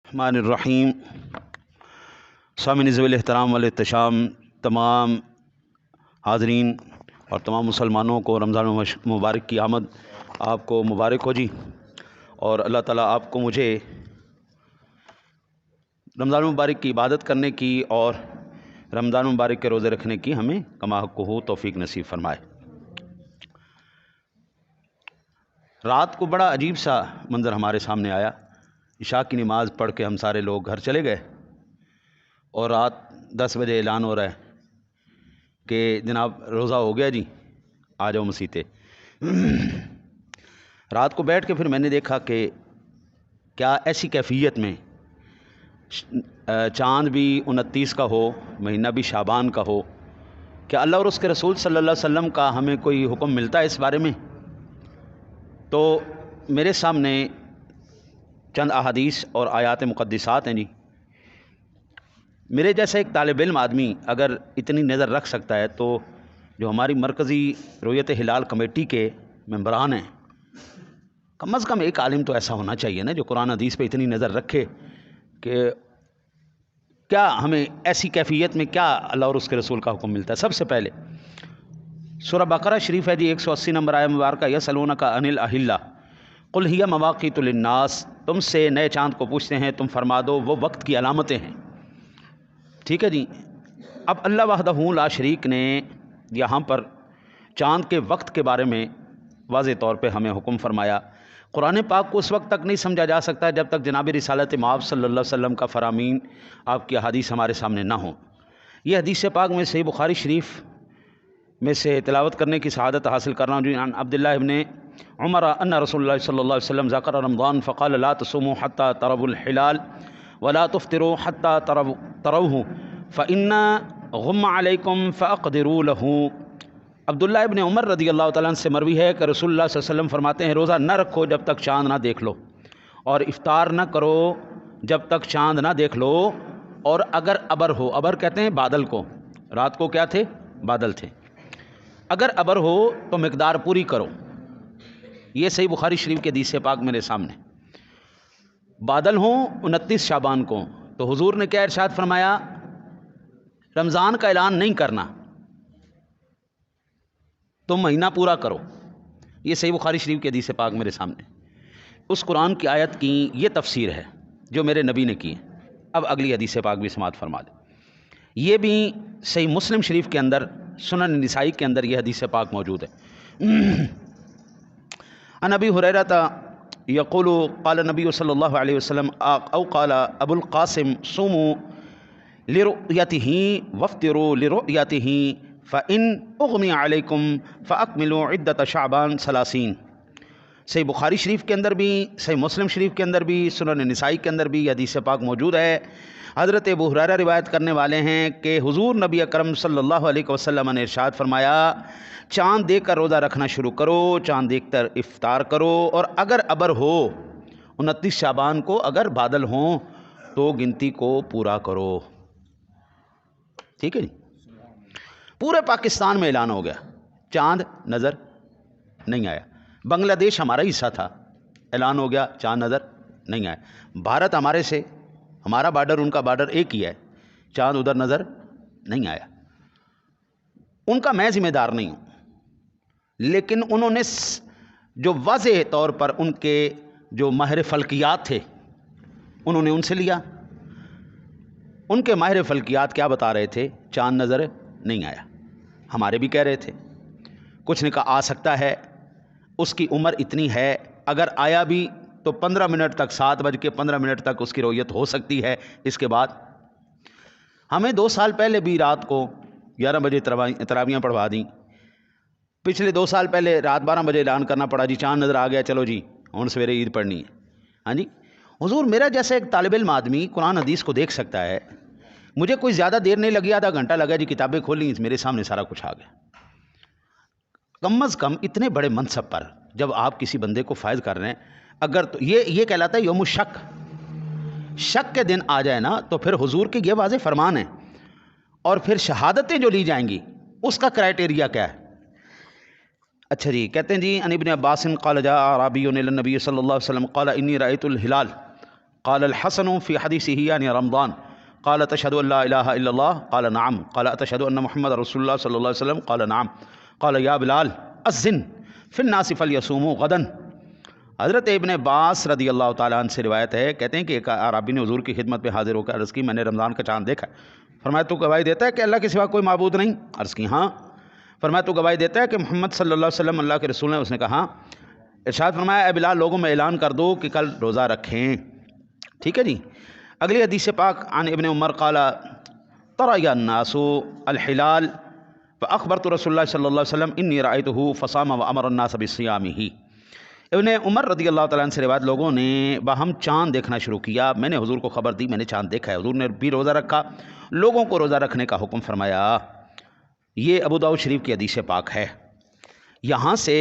الرحمن الرحیم۔ سامعین ذوی الاحترام والاحتشام، تمام حاضرین اور تمام مسلمانوں کو رمضان مبارک کی آمد آپ کو مبارک ہو جی، اور اللہ تعالیٰ آپ کو مجھے رمضان مبارک کی عبادت کرنے کی اور رمضان مبارک کے روزے رکھنے کی ہمیں کما حق ہو توفیق نصیب فرمائے۔ رات کو بڑا عجیب سا منظر ہمارے سامنے آیا۔ عشاء کی نماز پڑھ کے ہم سارے لوگ گھر چلے گئے اور رات 10 بجے اعلان ہو رہا ہے کہ جناب روزہ ہو گیا جی، آ جاؤ مسیتے۔ رات کو بیٹھ کے پھر میں نے دیکھا کہ کیا ایسی کیفیت میں چاند بھی 29 کا ہو، مہینہ بھی شعبان کا ہو، کیا اللہ اور اس کے رسول صلی اللہ علیہ وسلم کا ہمیں کوئی حکم ملتا ہے اس بارے میں؟ تو میرے سامنے چند احادیث اور آیات مقدسات ہیں جی۔ میرے جیسا ایک طالب علم آدمی اگر اتنی نظر رکھ سکتا ہے تو جو ہماری مرکزی رؤیت ہلال کمیٹی کے ممبران ہیں، کم از کم ایک عالم تو ایسا ہونا چاہیے نا جو قرآن حدیث پہ اتنی نظر رکھے کہ کیا ہمیں ایسی کیفیت میں کیا اللہ اور اس کے رسول کا حکم ملتا ہے۔ سب سے پہلے سورہ بقرہ شریف ہے جی، 180 نمبر آیہ مبارکہ، یسألونک عن الأہلہ قل ہی مواقیت للناس، تم سے نئے چاند کو پوچھتے ہیں، تم فرما دو وہ وقت کی علامتیں ہیں۔ ٹھیک ہے جی۔ اب اللہ وحدہ لا شریک نے یہاں پر چاند کے وقت کے بارے میں واضح طور پہ ہمیں حکم فرمایا۔ قرآن پاک کو اس وقت تک نہیں سمجھا جا سکتا جب تک جناب رسالت مآب صلی اللہ علیہ وسلم کا فرامین، آپ کی احادیث ہمارے سامنے نہ ہوں۔ یہ حدیث پاک میں صحیح بخاری شریف میں سے تلاوت کرنے کی سعادت حاصل کر رہا ہوں جی۔ عن عبداللہ ابن عمر ان رسول اللہ صلی اللہ علیہ وسلم ذکر رمضان فقال لا تصوموا حتى تروا الحلال ولا تفطروا حتى تروه فإن غم عليكم فاقدروا له۔ عبداللہ ابن عمر رضی اللہ تعالیٰ عنہ سے مروی ہے کہ رسول اللہ صلی اللہ علیہ وسلم فرماتے ہیں روزہ نہ رکھو جب تک چاند نہ دیکھ لو، اور افطار نہ کرو جب تک چاند نہ دیکھ لو، اور اگر ابر ہو، ابر کہتے ہیں بادل کو، رات کو کیا تھے؟ بادل تھے، اگر ابر ہو تو مقدار پوری کرو۔ یہ صحیح بخاری شریف کے حدیث پاک میرے سامنے۔ بادل ہوں 29 شعبان کو، تو حضور نے کیا ارشاد فرمایا؟ رمضان کا اعلان نہیں کرنا، تم مہینہ پورا کرو۔ یہ صحیح بخاری شریف کے حدیث پاک میرے سامنے۔ اس قرآن کی آیت کی یہ تفسیر ہے جو میرے نبی نے کی ہے۔ اب اگلی حدیث پاک بھی سماعت فرما دیں۔ یہ بھی صحیح مسلم شریف کے اندر، سنن نسائی کے اندر یہ حدیث پاک موجود ہے۔ عن ابی ہریرہ یقول قال نبی صلی اللہ علیہ وسلم او قال ابو القاسم صوموا لرؤیتہ وافطروا لرؤیتہ فإن اغمی علیکم فاکملوا عدۃ شعبان 30۔ صحیح بخاری شریف کے اندر بھی، صحیح مسلم شریف کے اندر بھی، سنن نسائی کے اندر بھی یہ حدیث پاک موجود ہے۔ حضرت ابو ہریرہ روایت کرنے والے ہیں کہ حضور نبی اکرم صلی اللہ علیہ وسلم نے ارشاد فرمایا چاند دیکھ کر روزہ رکھنا شروع کرو، چاند دیکھ کر افطار کرو، اور اگر ابر ہو 29 شعبان کو اگر بادل ہوں تو گنتی کو پورا کرو۔ ٹھیک ہے جی۔ پورے پاکستان میں اعلان ہو گیا، چاند نظر نہیں آیا۔ بنگلہ دیش ہمارا حصہ تھا، اعلان ہو گیا چاند نظر نہیں آیا۔ بھارت ہمارے سے، ہمارا بارڈر ان کا بارڈر ایک ہی ہے، چاند ادھر نظر نہیں آیا۔ ان کا میں ذمہ دار نہیں ہوں، لیکن انہوں نے جو واضح طور پر ان کے جو ماہر فلکیات تھے انہوں نے ان سے لیا۔ ان کے ماہر فلکیات کیا بتا رہے تھے؟ چاند نظر نہیں آیا۔ ہمارے بھی کہہ رہے تھے، کچھ نے کہا آ سکتا ہے، اس کی عمر اتنی ہے، اگر آیا بھی تو 15 منٹ تک، 7:15 تک اس کی رؤیت ہو سکتی ہے، اس کے بعد۔ ہمیں 2 سال پہلے بھی رات کو 11 بجے تراویحیں پڑھوا دیں، پچھلے 2 سال پہلے رات 12 بجے اعلان کرنا پڑا جی چاند نظر آ گیا، چلو جی ہن سویرے عید پڑھنی ہے۔ ہاں جی، حضور میرا جیسا ایک طالب علم آدمی قرآن حدیث کو دیکھ سکتا ہے، مجھے کوئی زیادہ دیر نہیں لگی، آدھا گھنٹہ لگا جی، کتابیں کھولیں میرے سامنے سارا کچھ آ گیا۔ کم از کم اتنے بڑے منصب پر جب آپ کسی بندے کو فائز کر رہے ہیں، اگر تو یہ کہلاتا ہے یوم الشک، شک کے دن آ جائے نا تو پھر حضور کے یہ واضح فرمان ہے، اور پھر شہادتیں جو لی جائیں گی اس کا کرائٹیریا کیا ہے؟ اچھا جی، کہتے ہیں جی ان ابن عباس قال جاء اعرابی الی النبی صلی اللہ علیہ وسلم قال انی رأیت الہلال قال الحسن في حديثه يعني رمضان قال تشهد ان لا الہ الا اللہ قال نعم قال اتشهد ان محمد رسول اللہ صلی اللہ علیہ وسلم قال نعم قال یا بلال اذن فی الناس فلیصوموا غدا۔ حضرت ابن عباس رضی اللہ تعالیٰ عنہ سے روایت ہے، کہتے ہیں کہ ایک عربی نے حضور کی خدمت میں حاضر ہو کر عرض کی میں نے رمضان کا چاند دیکھا ہے۔ فرمایا تو گواہی دیتا ہے کہ اللہ کے سوا کوئی معبود نہیں؟ عرض کی ہاں۔ فرمایا تو گواہی دیتا ہے کہ محمد صلی اللہ علیہ وسلم اللہ کے رسول ہیں؟ اس نے کہا۔ ارشاد فرمایا اے بلال لوگوں میں اعلان کر دو کہ کل روزہ رکھیں۔ ٹھیک ہے جی۔ اگلی حدیث پاک عن ابن عمر قال طرى الناس الحلال فاخبرت رسول اللہ صلی اللہ علیہ وسلم انی رأیته فصام وامر الناس بصيامه۔ ابن عمر رضی اللہ تعالیٰ عنہ سے روایت، لوگوں نے باہم چاند دیکھنا شروع کیا، میں نے حضور کو خبر دی میں نے چاند دیکھا ہے، حضور نے بھی روزہ رکھا، لوگوں کو روزہ رکھنے کا حکم فرمایا۔ یہ ابو داؤد شریف کی حدیث پاک ہے۔ یہاں سے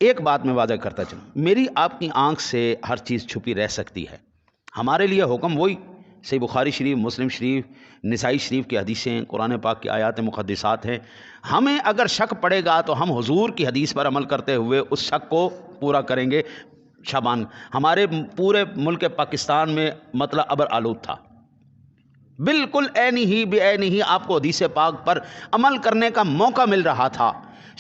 ایک بات میں واضح کرتا چلوں، میری آپ کی آنکھ سے ہر چیز چھپی رہ سکتی ہے، ہمارے لیے حکم وہی صحیح بخاری شریف، مسلم شریف، نسائی شریف کی حدیثیں، قرآن پاک کی آیات مقدسات ہیں۔ ہمیں اگر شک پڑے گا تو ہم حضور کی حدیث پر عمل کرتے ہوئے اس شک کو پورا کریں گے۔ شعبان ہمارے پورے ملک پاکستان میں مطلع ابر آلود تھا، بالکل عینی ہی بے عینی ہی آپ کو حدیث پاک پر عمل کرنے کا موقع مل رہا تھا،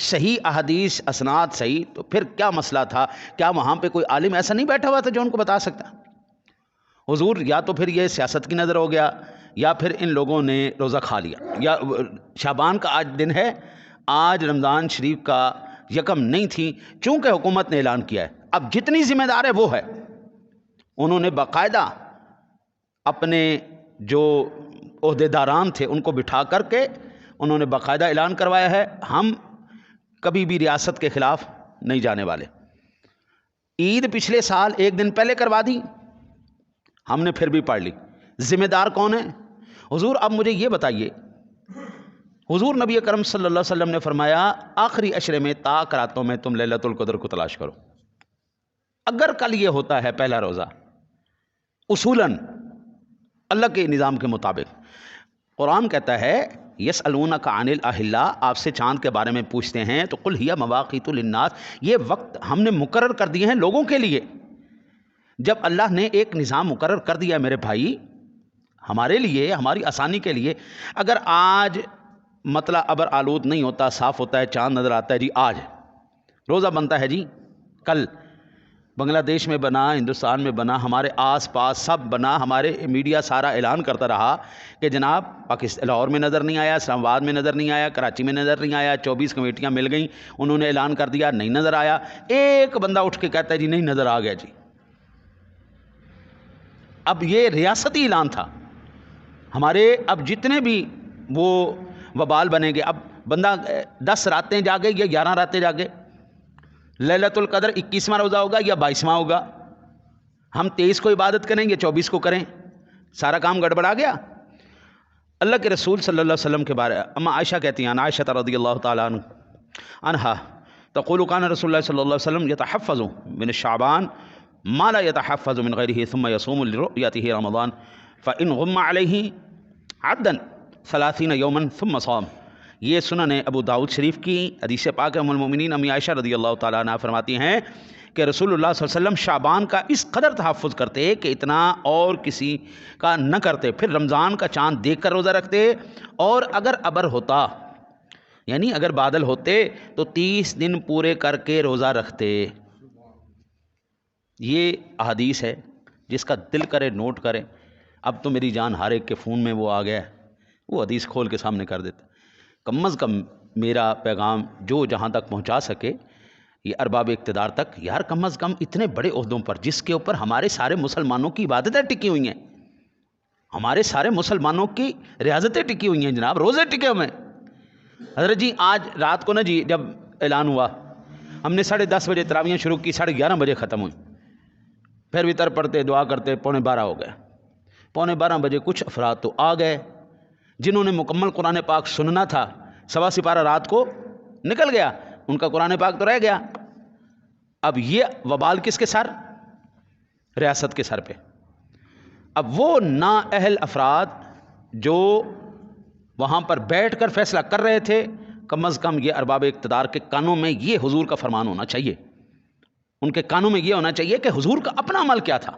صحیح احادیث اسناد صحیح، تو پھر کیا مسئلہ تھا؟ کیا وہاں پہ کوئی عالم ایسا نہیں بیٹھا ہوا تھا جو ان کو بتا سکتا؟ حضور یا تو پھر یہ سیاست کی نظر ہو گیا یا پھر ان لوگوں نے روزہ کھا لیا، یا شعبان کا آج دن ہے، آج رمضان شریف کا یکم نہیں تھی، چونکہ حکومت نے اعلان کیا ہے، اب جتنی ذمہ دار ہے وہ ہے، انہوں نے باقاعدہ اپنے جو عہدے داران تھے ان کو بٹھا کر کے انہوں نے باقاعدہ اعلان کروایا ہے، ہم کبھی بھی ریاست کے خلاف نہیں جانے والے۔ عید پچھلے سال ایک دن پہلے کروا دی، ہم نے پھر بھی پڑھ لی، ذمہ دار کون ہے؟ حضور۔ اب مجھے یہ بتائیے، حضور نبی کرم صلی اللہ علیہ وسلم نے فرمایا آخری عشرے میں طاق راتوں میں تم لیلۃ القدر کو تلاش کرو۔ اگر کل یہ ہوتا ہے پہلا روزہ، اصولاً اللہ کے نظام کے مطابق قرآن کہتا ہے یسألونک عن الاہلہ، آپ سے چاند کے بارے میں پوچھتے ہیں تو قل ہی مواقیت للناس، یہ وقت ہم نے مقرر کر دیے ہیں لوگوں کے لیے۔ جب اللہ نے ایک نظام مقرر کر دیا میرے بھائی ہمارے لیے، ہماری آسانی کے لیے، اگر آج مطلع ابر آلود نہیں ہوتا، صاف ہوتا ہے، چاند نظر آتا ہے جی، آج روزہ بنتا ہے جی، کل بنگلہ دیش میں بنا، ہندوستان میں بنا، ہمارے آس پاس سب بنا، ہمارے میڈیا سارا اعلان کرتا رہا کہ جناب پاکستان لاہور میں نظر نہیں آیا، اسلام آباد میں نظر نہیں آیا، کراچی میں نظر نہیں آیا، 24 کمیٹیاں مل گئیں، انہوں نے اعلان کر دیا نہیں نظر آیا، ایک بندہ اٹھ کے کہتا ہے جی نہیں نظر آ گیا جی۔ اب یہ ریاستی اعلان تھا، ہمارے اب جتنے بھی وہ وبال بنے گے، اب بندہ 10 راتیں جاگے یا 11 راتیں جاگے، لیلۃ القدر 21واں روزہ ہوگا یا 22واں ہوگا، ہم 23 کو عبادت کریں یا 24 کو کریں، سارا کام گڑبڑا گیا۔ اللہ کے رسول صلی اللہ علیہ وسلم کے بارے اما عائشہ کہتی ہیں، عائشہ رضی اللہ تعالیٰ عنہا تقول کان رسول اللہ صلی اللہ علیہ وسلم یتحفظ من شعبان ما لا يتحفظ من غیرہ ثم یصوم لرؤیتہ رمضان فإن غم علیہ عدا 30 یوما ثم صام۔ یہ سنن ابو داؤد شریف کی حدیث پاک ام المؤمنین امی عائشہ رضی اللہ تعالیٰ عنہ فرماتی ہیں کہ رسول اللہ صلی اللہ علیہ وسلم شعبان کا اس قدر تحفظ کرتے کہ اتنا اور کسی کا نہ کرتے، پھر رمضان کا چاند دیکھ کر روزہ رکھتے، اور اگر ابر ہوتا یعنی اگر بادل ہوتے تو 30 دن پورے کر کے روزہ رکھتے۔ یہ احادیث ہے، جس کا دل کرے نوٹ کرے۔ اب تو میری جان ہر ایک کے فون میں وہ آ گیا ہے، وہ حدیث کھول کے سامنے کر دیتا۔ کم از کم میرا پیغام جو جہاں تک پہنچا سکے یہ ارباب اقتدار تک، یار کم از کم اتنے بڑے عہدوں پر جس کے اوپر ہمارے سارے مسلمانوں کی عبادتیں ٹکی ہوئی ہیں، ہمارے سارے مسلمانوں کی ریاضتیں ٹکی ہوئی ہیں، جناب روزے ٹکے ہوئے ہیں۔ حضرت جی آج رات کو نا جی جب اعلان ہوا، ہم نے 10:30 بجے تراویحیں شروع کی، 11:30 بجے ختم ہوئی، پھر وتر پڑھتے دعا کرتے 11:45 ہو گئے۔ 11:45 بجے کچھ افراد تو آ گئے جنہوں نے مکمل قرآن پاک سننا تھا، 1.25 سپارہ رات کو نکل گیا، ان کا قرآن پاک تو رہ گیا۔ اب یہ وبال کس کے سر؟ ریاست کے سر پہ۔ اب وہ نااہل افراد جو وہاں پر بیٹھ کر فیصلہ کر رہے تھے، کم از کم یہ ارباب اقتدار کے کانوں میں یہ حضور کا فرمان ہونا چاہیے، ان کے کانوں میں یہ ہونا چاہیے کہ حضور کا اپنا عمل کیا تھا،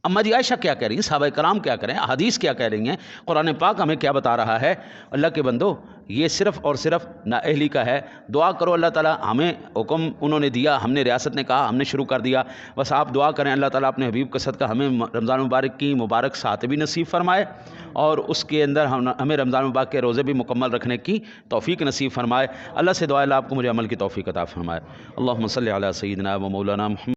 اما جی عائشہ کیا کہہ رہی ہیں، صحابہ کرام کیا کہہ رہے ہیں، احادیث کیا کہہ رہی ہیں، قرآن پاک ہمیں کیا بتا رہا ہے؟ اللہ کے بندو، یہ صرف اور صرف نااہلی کا ہے۔ دعا کرو، اللہ تعالیٰ ہمیں حکم انہوں نے دیا، ہم نے ریاست نے کہا، ہم نے شروع کر دیا، بس آپ دعا کریں اللہ تعالیٰ اپنے حبیب کا صدقہ ہمیں رمضان مبارک کی مبارک ساعت بھی نصیب فرمائے، اور اس کے اندر ہمیں رمضان مبارک کے روزے بھی مکمل رکھنے کی توفیق نصیب فرمائے۔ اللہ سے دعا ہے اللہ آپ کو مجھے عمل کی توفیق عطا فرمائے۔ اللہم صلی علی سیدنا و مولانا محمد